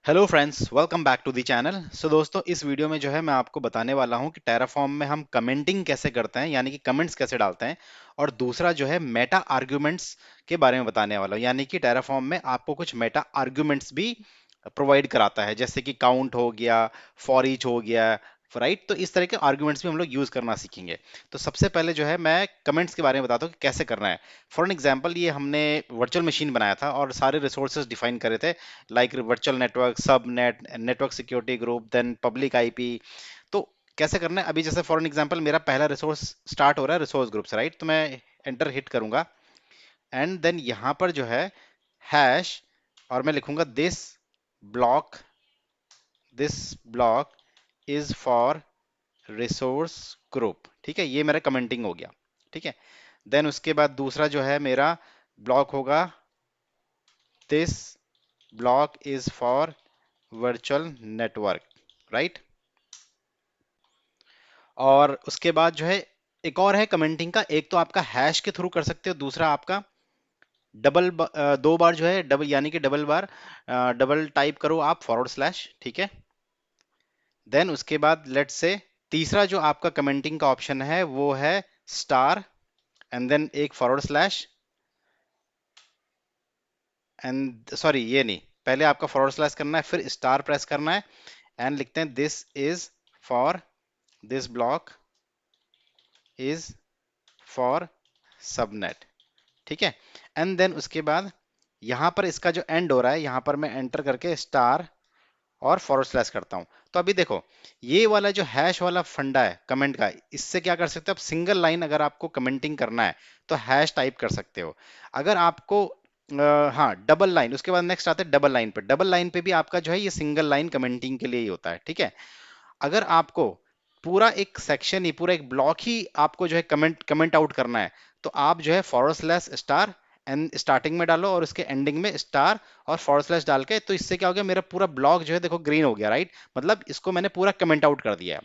Hello friends, welcome back to the channel. दोस्तों, इस video में जो है मैं आपको बताने वाला हूं कि टेराफॉर्म में हम कमेंटिंग कैसे करते हैं, यानी कि कमेंट्स कैसे डालते हैं। और दूसरा जो है मेटा आर्ग्यूमेंट्स के बारे में बताने वाला हूं, यानी कि टेराफॉर्म में आपको कुछ मेटा आर्ग्यूमेंट्स भी प्रोवाइड कराता है, जैसे कि काउंट हो गया, फॉर ईच हो गया, राइट। तो इस तरह के आर्ग्यूमेंट्स भी हम लोग यूज करना सीखेंगे। तो सबसे पहले जो है मैं कमेंट्स के बारे में बताता हूँ कि कैसे करना है। फॉर एन एग्जाम्पल, ये हमने वर्चुअल मशीन बनाया था और सारे रिसोर्सेज डिफाइन करे थे, like virtual network, sub net, network security group, then public IP. तो कैसे करना है, अभी जैसे फॉर एन एग्जांपल मेरा पहला रिसोर्स स्टार्ट हो रहा है रिसोर्स ग्रुप से, राइट। तो मैं एंटर हिट करूंगा एंड देन यहां पर जो है हैश, और मैं लिखूंगा block this block is for resource group. ठीक है, ये मेरा कमेंटिंग हो गया। ठीक है, देन उसके बाद दूसरा जो है मेरा ब्लॉक होगा, this block is for virtual network, right. और उसके बाद जो है एक और है कमेंटिंग का, एक तो आपका हैश के थ्रू कर सकते हो, दूसरा आपका दो बार जो है डबल, यानी कि डबल बार डबल टाइप करो आप फॉरवर्ड स्लैश। ठीक है, देन उसके बाद लेट्स से तीसरा जो आपका कमेंटिंग का ऑप्शन है वो है स्टार, एंड देन एक फॉरवर्ड स्लैश, एंड सॉरी ये नहीं, पहले आपका फॉरवर्ड स्लैश करना है, फिर स्टार प्रेस करना है, एंड लिखते हैं this is for, this block is for subnet. ठीक है, एंड देन उसके बाद यहां पर इसका जो एंड हो रहा है, यहां पर मैं एंटर करके स्टार और फॉरवर्ड स्लैश करता हूं। तो अभी देखो, ये वाला जो हैश वाला फंडा है कमेंट का, इससे क्या कर सकते हो आप, सिंगल लाइन अगर आपको कमेंटिंग करना है तो हैश टाइप कर सकते हो। अगर आपको हाँ, डबल लाइन, उसके बाद नेक्स्ट आते हैं डबल लाइन पे। डबल लाइन पे भी आपका जो है ये सिंगल लाइन कमेंटिंग के लिए ही होता है। ठीक है, अगर आपको पूरा एक सेक्शन ही, पूरा एक ब्लॉक ही आपको जो है कमेंट कमेंट आउट करना है, तो आप जो है forward slash star and starting में डालो और उसके एंडिंग में स्टार और फॉरवर्ड स्लैश डाल के, तो इससे क्या हो गया, मेरा पूरा ब्लॉक जो है देखो ग्रीन हो गया, राइट। मतलब इसको मैंने पूरा कमेंट आउट कर दिया है।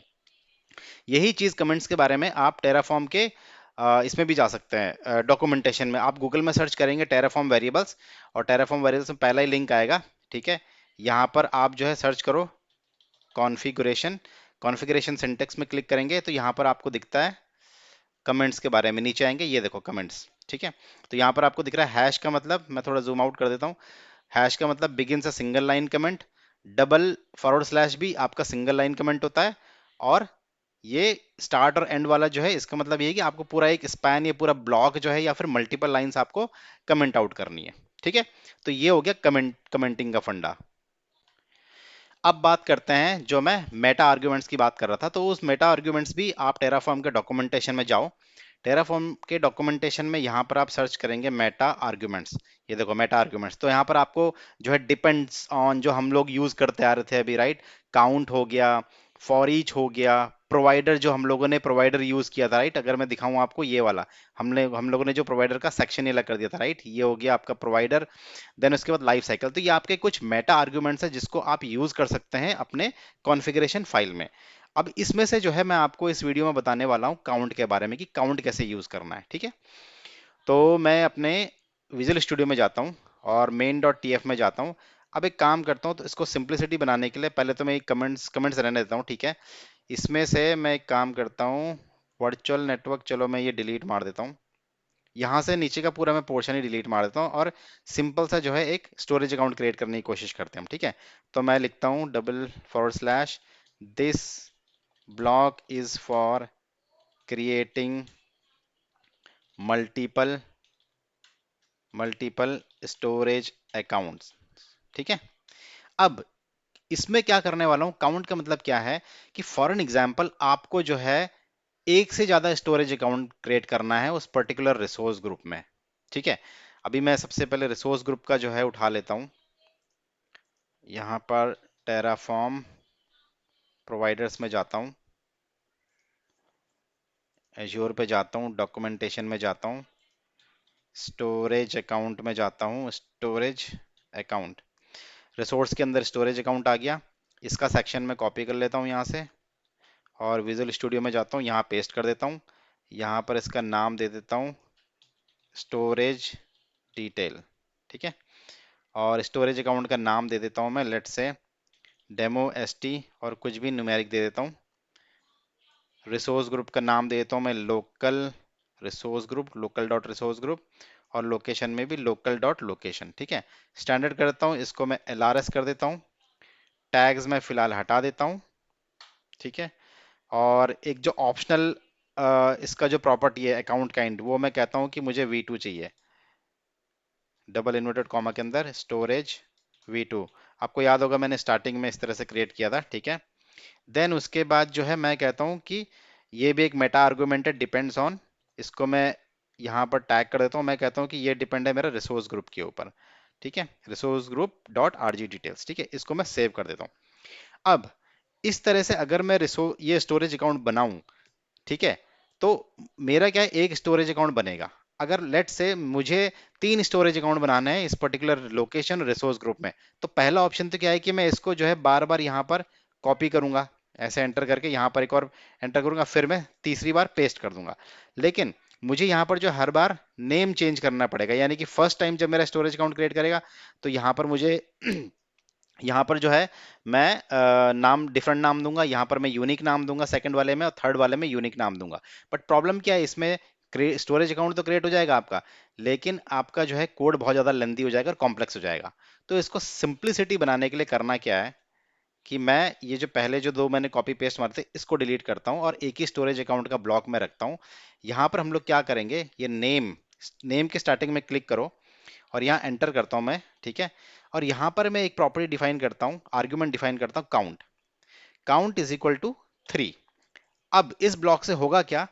यही चीज कमेंट्स के बारे में आप टेराफॉर्म के इसमें भी जा सकते हैं, डॉक्यूमेंटेशन में। आप गूगल में सर्च करेंगे टेराफॉर्म वेरिएबल्स, और टेराफॉर्म वेरिएबल्स में पहला ही लिंक आएगा। ठीक है, यहाँ पर आप जो है सर्च करो कॉन्फ़िगरेशन, कॉन्फ़िगरेशन सिंटेक्स में क्लिक करेंगे तो यहाँ पर आपको दिखता है कमेंट्स के बारे में। नीचे आएंगे, ये देखो कमेंट्स। ठीक है, तो यहाँ पर आपको दिख रहा है हैश का मतलब, मैं थोड़ा जूम आउट कर देता हूँ। हैश का मतलब बिगिन से single line comment, double forward slash भी आपका सिंगल लाइन कमेंट होता है, और ये स्टार्ट और एंड वाला जो है इसका मतलब ये है कि आपको पूरा एक स्पैन या पूरा ब्लॉक जो है या फिर मल्टीपल लाइंस आपको कमेंट आउट करनी है। ठीक है, तो ये हो गया कमेंटिंग का फंडा। अब बात करते हैं, जो मैं मेटा आर्ग्यूमेंट्स की बात कर रहा था, तो उस मेटा आर्ग्यूमेंट्स भी आप टेराफॉर्म के डॉक्यूमेंटेशन में जाओ। टेराफॉर्म के डॉक्यूमेंटेशन में यहाँ पर आप सर्च करेंगे मेटा आर्ग्यूमेंट्स। ये देखो मेटा आर्ग्यूमेंट्स, तो यहाँ पर आपको जो है डिपेंड्स ऑन, जो हम लोग यूज करते आ रहे थे अभी, राइट। काउंट हो गया, फॉर ईच हो गया, प्रोवाइडर जो हम लोगों ने प्रोवाइडर यूज किया था, राइट। अगर मैं दिखाऊं आपको ये वाला, हम लोगों ने जो प्रोवाइडर का सेक्शन ही अलग कर दिया था, राइट। ये हो गया आपका प्रोवाइडर। देन उसके बाद लाइफ साइकिल। तो ये आपके कुछ मेटा आर्ग्यूमेंट्स है जिसको आप यूज कर सकते हैं अपने कॉन्फ़िगरेशन फाइल में। अब इसमें से जो है मैं आपको इस वीडियो में बताने वाला हूँ काउंट के बारे में, कि काउंट कैसे यूज करना है। ठीक है, तो मैं अपने विजुअल स्टूडियो में जाता हूँ और मेन डॉट टी एफ में जाता हूँ। अब एक काम करता हूँ, तो इसको सिंप्लिसिटी बनाने के लिए पहले तो मैं कमेंट्स कमेंट्स रहने देता हूँ। ठीक है, इसमें से मैं एक काम करता हूँ, वर्चुअल नेटवर्क, चलो मैं ये डिलीट मार देता हूँ। यहाँ से नीचे का पूरा मैं पोर्शन ही डिलीट मार देता हूँ, और सिंपल सा जो है एक स्टोरेज अकाउंट क्रिएट करने की कोशिश करते हैं हम। ठीक है, तो मैं लिखता हूँ double forward slash, this block is for creating multiple multiple storage accounts. ठीक है, अब इसमें क्या करने वाला हूँ, काउंट का मतलब क्या है कि फॉर एन एग्जाम्पल आपको जो है एक से ज्यादा स्टोरेज अकाउंट क्रिएट करना है उस पर्टिकुलर रिसोर्स ग्रुप में। ठीक है, अभी मैं सबसे पहले रिसोर्स ग्रुप का जो है उठा लेता हूँ। यहाँ पर टेराफॉर्म प्रोवाइडर्स में जाता हूँ, एज्योर पे जाता हूँ, डॉक्यूमेंटेशन में जाता हूँ, स्टोरेज अकाउंट में जाता हूँ, स्टोरेज अकाउंट, रिसोर्स के अंदर स्टोरेज अकाउंट आ गया। इसका सेक्शन में कॉपी कर लेता हूँ यहाँ से, और विजुअल स्टूडियो में जाता हूँ, यहाँ पेस्ट कर देता हूँ। यहाँ पर इसका नाम दे देता हूँ स्टोरेज डिटेल। ठीक है, और स्टोरेज अकाउंट का नाम दे देता हूँ मैं लेट से डेमो एस टी और कुछ भी न्यूमेरिक दे देता हूँ। रिसोर्स ग्रुप का नाम दे देता हूँ मैं local resource group, local dot resource group, और लोकेशन में भी लोकल डॉट लोकेशन। ठीक है, स्टैंडर्ड करता हूँ, इसको मैं एलआरएस कर देता हूँ। टैग्स मैं फिलहाल हटा देता हूँ। ठीक है, और एक जो ऑप्शनल इसका जो प्रॉपर्टी है अकाउंट काइंड, वो मैं कहता हूँ कि मुझे V2 चाहिए, डबल इन्वर्टेड कॉमा के अंदर स्टोरेज V2। आपको याद होगा मैंने स्टार्टिंग में इस तरह से क्रिएट किया था। ठीक है, देन उसके बाद जो है मैं कहता हूँ कि ये भी एक मेटा आर्गुमेंट है, डिपेंड्स ऑन। इसको मैं यहाँ पर टैग कर देता हूँ, मैं कहता हूँ कि ये डिपेंड है मेरा रिसोर्स ग्रुप के ऊपर। ठीक है, resource group dot RG details. ठीक है, इसको मैं सेव कर देता हूँ। अब इस तरह से अगर मैं रिसो ये स्टोरेज अकाउंट बनाऊं, ठीक है, तो मेरा क्या है, एक स्टोरेज अकाउंट बनेगा। अगर लेट से मुझे 3 स्टोरेज अकाउंट बनाना है इस पर्टिकुलर लोकेशन रिसोर्स ग्रुप में, तो पहला ऑप्शन तो क्या है कि मैं इसको जो है बार बार यहाँ पर कॉपी करूंगा, ऐसे एंटर करके यहाँ पर एक और एंटर करूंगा, फिर मैं तीसरी बार पेस्ट कर दूंगा। लेकिन मुझे यहाँ पर जो हर बार नेम चेंज करना पड़ेगा, यानी कि फर्स्ट टाइम जब मेरा स्टोरेज अकाउंट क्रिएट करेगा, तो यहाँ पर मुझे यहाँ पर जो है मैं नाम डिफरेंट नाम दूंगा, यहाँ पर मैं यूनिक नाम दूंगा सेकंड वाले में, और थर्ड वाले में यूनिक नाम दूंगा। बट प्रॉब्लम क्या है इसमें, स्टोरेज अकाउंट तो क्रिएट हो जाएगा आपका, लेकिन आपका जो है कोड बहुत ज्यादा लेंदी हो जाएगा और कॉम्प्लेक्स हो जाएगा। तो इसको सिंप्लिसिटी बनाने के लिए करना क्या है कि मैं ये जो पहले जो दो मैंने कॉपी पेस्ट मारे थे इसको डिलीट करता हूँ और एक ही स्टोरेज अकाउंट का ब्लॉक में रखता हूँ। यहाँ पर हम लोग क्या करेंगे, ये नेम नेम के स्टार्टिंग में क्लिक करो और यहाँ एंटर करता हूं मैं। ठीक है, और यहाँ पर मैं एक प्रॉपर्टी डिफाइन करता हूं, आर्ग्यूमेंट डिफाइन करता हूं, count. Count is equal to 3। अब इस ब्लॉक से होगा क्या,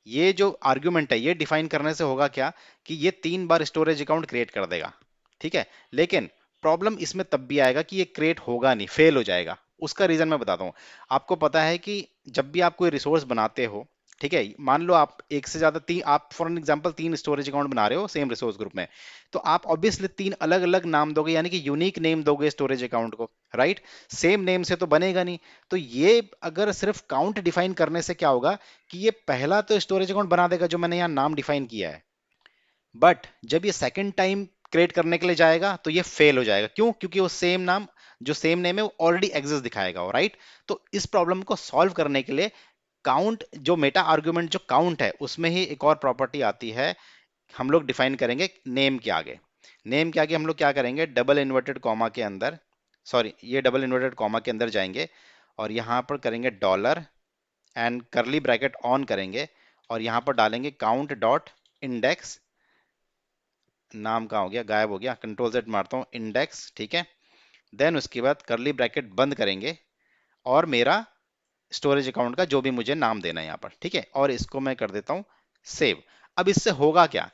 ये जो आर्ग्यूमेंट है ये डिफाइन करने से होगा क्या कि ये 3 बार स्टोरेज अकाउंट क्रिएट कर देगा। ठीक है, लेकिन प्रॉब्लम इसमें तब भी आएगा कि ये क्रिएट होगा नहीं, फेल हो जाएगा। उसका रीजन मैं बताता हूं। आपको पता है कि जब भी आप कोई रिसोर्स बनाते हो, ठीक है, मान लो आप एक से ज्यादा तीन, आप for an example 3 storage account बना रहे हो सेम रिसोर्स ग्रुप में, तो आप ऑब्वियसली 3 अलग अलग नाम दोगे, यानी कि यूनिक नेम दोगे स्टोरेज अकाउंट को, राइट। सेम नेम से तो बनेगा नहीं। तो ये अगर सिर्फ काउंट डिफाइन करने से क्या होगा कि ये पहला तो स्टोरेज अकाउंट बना देगा जो मैंने यहाँ नाम डिफाइन किया है, बट जब ये सेकंड टाइम क्रिएट करने के लिए जाएगा तो ये फेल हो जाएगा। क्यों? क्योंकि वो सेम नाम, जो सेम नेम है वो ऑलरेडी एग्जिस्ट दिखाएगा, राइट। तो इस प्रॉब्लम को सॉल्व करने के लिए काउंट, जो मेटा आर्गुमेंट जो काउंट है, उसमें ही एक और प्रॉपर्टी आती है, हम लोग डिफाइन करेंगे नेम के आगे। नेम के आगे हम लोग क्या करेंगे, डबल इन्वर्टेड कॉमा के अंदर, सॉरी ये डबल इन्वर्टेड कॉमा के अंदर जाएंगे और यहां पर करेंगे डॉलर एंड करली ब्रैकेट ऑन करेंगे, और यहां पर डालेंगे काउंट डॉट इंडेक्स। नाम कहाँ हो गया, गायब हो गया, कंट्रोल जेड मारता हूँ, इंडेक्स। ठीक है, देन उसके बाद करली ब्रैकेट बंद करेंगे और मेरा स्टोरेज अकाउंट का जो भी मुझे नाम देना है यहाँ पर। ठीक है, और इसको मैं कर देता हूँ सेव। अब इससे होगा क्या,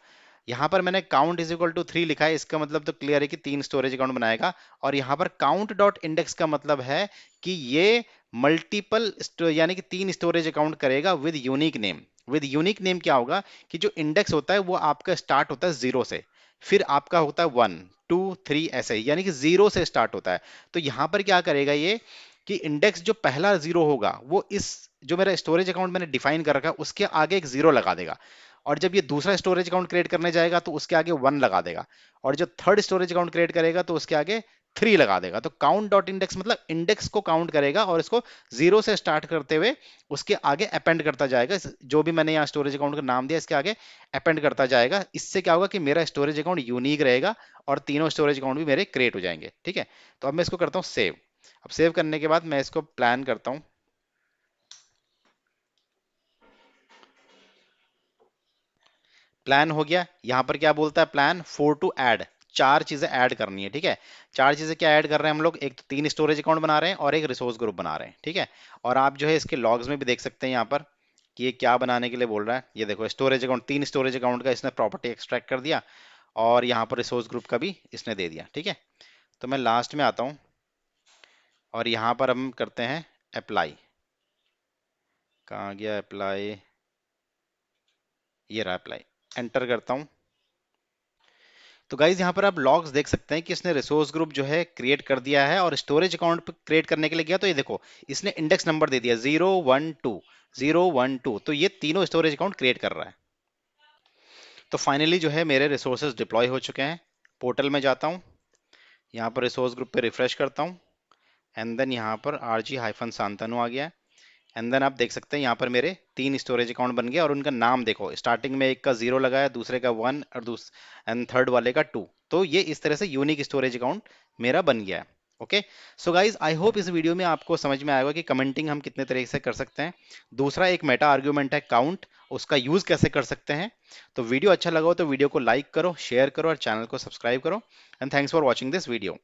यहाँ पर मैंने काउंट इज इक्वल टू 3 लिखा है, इसका मतलब तो क्लियर है कि 3 स्टोरेज अकाउंट बनाएगा। और यहाँ पर काउंट डॉट इंडेक्स का मतलब है कि ये मल्टीपल, यानी कि 3 स्टोरेज अकाउंट करेगा with unique name. With unique name क्या होगा कि जो इंडेक्स होता है वो आपका स्टार्ट होता है 0 से, फिर आपका होता है 1 2 3 ऐसे ही, यानी कि 0 से स्टार्ट होता है। तो यहाँ पर क्या करेगा ये कि इंडेक्स जो पहला 0 होगा वो इस जो मेरा स्टोरेज अकाउंट मैंने डिफाइन कर रखा है उसके आगे एक 0 लगा देगा, और जब ये दूसरा स्टोरेज अकाउंट क्रिएट करने जाएगा तो उसके आगे 1 लगा देगा, और जब थर्ड स्टोरेज अकाउंट क्रिएट करेगा तो उसके आगे 3 लगा देगा। तो काउंट डॉट इंडेक्स मतलब इंडेक्स को काउंट करेगा और इसको 0 से स्टार्ट करते हुए उसके आगे अपेंड करता जाएगा, जो भी मैंने यहाँ स्टोरेज अकाउंट का नाम दिया इसके आगे अपेंड करता जाएगा। इससे क्या होगा कि मेरा स्टोरेज अकाउंट यूनिक रहेगा और तीनों स्टोरेज अकाउंट भी मेरे क्रिएट हो जाएंगे। ठीक है, तो अब मैं इसको करता हूँ सेव। अब सेव करने के बाद मैं इसको प्लान करता हूँ। प्लान हो गया, यहां पर क्या बोलता है प्लान, 4 टू ऐड, 4 चीजें ऐड करनी है। ठीक है, 4 चीजें क्या ऐड कर रहे हैं हम लोग, एक तो 3 स्टोरेज अकाउंट बना रहे हैं और एक रिसोर्स ग्रुप बना रहे हैं। ठीक है, और आप जो है इसके लॉग्स में भी देख सकते हैं यहाँ पर कि ये क्या बनाने के लिए बोल रहा है। ये देखो स्टोरेज अकाउंट, 3 स्टोरेज अकाउंट का इसने प्रॉपर्टी एक्सट्रैक्ट कर दिया और यहाँ पर रिसोर्स ग्रुप का भी इसने दे दिया। ठीक है, तो मैं लास्ट में आता हूँ और यहाँ पर हम करते हैं अप्लाई। कहाँ गया अप्लाई, ये रहा अप्लाई, एंटर करता हूँ। तो गाइज यहाँ पर आप लॉग्स देख सकते हैं कि इसने रिसोर्स ग्रुप जो है क्रिएट कर दिया है, और स्टोरेज अकाउंट क्रिएट करने के लिए गया तो ये देखो इसने इंडेक्स नंबर दे दिया 0 1 2 0 1 2, तो ये तीनों स्टोरेज अकाउंट क्रिएट कर रहा है। तो फाइनली जो है मेरे रिसोर्सेज डिप्लॉय हो चुके हैं। पोर्टल में जाता हूँ, यहाँ पर रिसोर्स ग्रुप पे रिफ्रेश करता हूँ एंड देन यहाँ पर RG हाइफन शांतनु आ गया। एंड देन आप देख सकते हैं यहाँ पर मेरे 3 स्टोरेज अकाउंट बन गया और उनका नाम देखो, स्टार्टिंग में एक का 0 लगाया, दूसरे का 1 और एंड थर्ड वाले का 2। तो ये इस तरह से यूनिक स्टोरेज अकाउंट मेरा बन गया है। Okay, so guys I hope इस वीडियो में आपको समझ में आएगा कि कमेंटिंग हम कितने तरीके से कर सकते हैं। दूसरा एक मेटा आर्ग्यूमेंट है काउंट, उसका यूज कैसे कर सकते हैं। तो वीडियो अच्छा लगा हो तो वीडियो को लाइक करो, शेयर करो और चैनल को सब्सक्राइब करो। And thanks for watching this video.